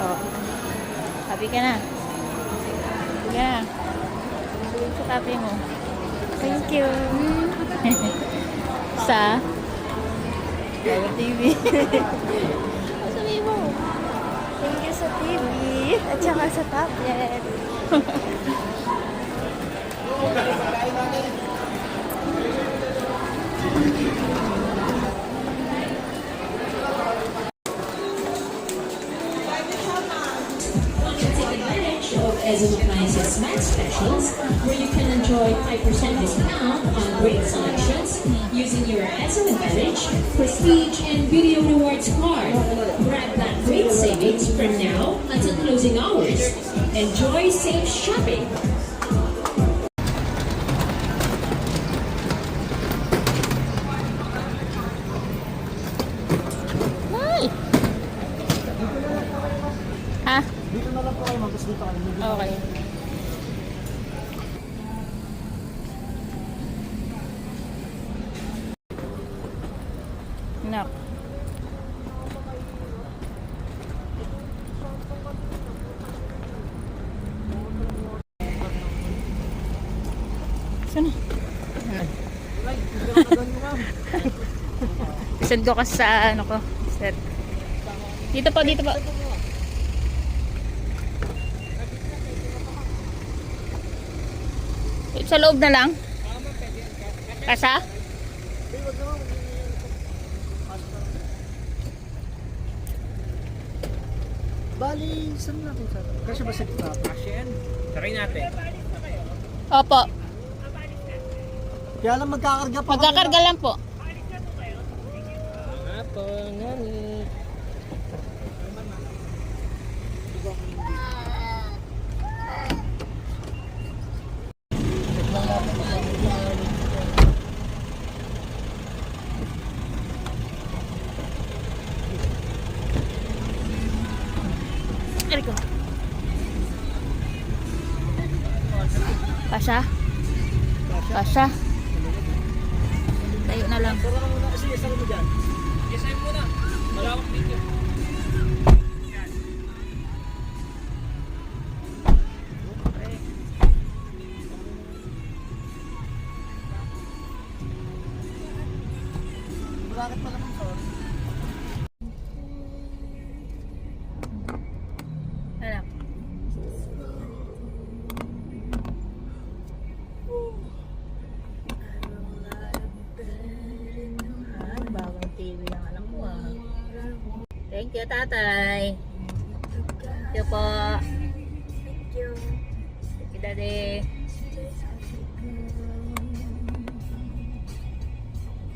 Oh. Happy ka na. Happy ka na. Sabihin sa tatay mo. Thank you. Sa Power TV. Sabihin mo. Thank you sa TV at saka sa tablet. Of Ezo Appliances Max Specials, where you can enjoy 5% discount on great selections using your Ezo Advantage, Prestige, and Video Rewards card. Grab that great savings from now until closing hours. Enjoy safe shopping. Ay! Ha? Dito na lang po kayo, mag-gusto dito kayo. Okay. Nak. Saan na? Send ko kasi sa ano ko. Set. Dito po, dito po. Sa loob na lang? Kasa? Bali, saan natin sa... Kasi ba sa top? Ashen. Try natin. Opo. Kaya lang magkakarga pa. Magkakarga lang po. Pangalan. Ari ko. Kasa? Kasa? Tayo na lang. Tara ka muna kasi isang mo dyan. Yes, ay muna. Malawak dito. Bakit pala mong sir? Anak. Ay, bagong TV ng anak ko ah. Thank you, tatay. Thank you po. Thank you. Thank you, daddy.